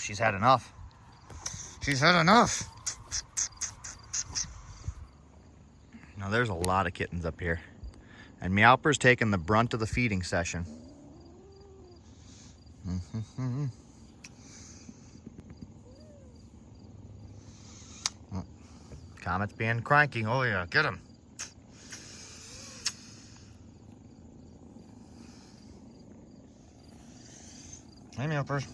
she's had enough. She's had enough. Now there's a lot of kittens up here. And Meowper's taking the brunt of the feeding session. Comet's being cranky. Oh yeah, get him. Hey, Meowpers.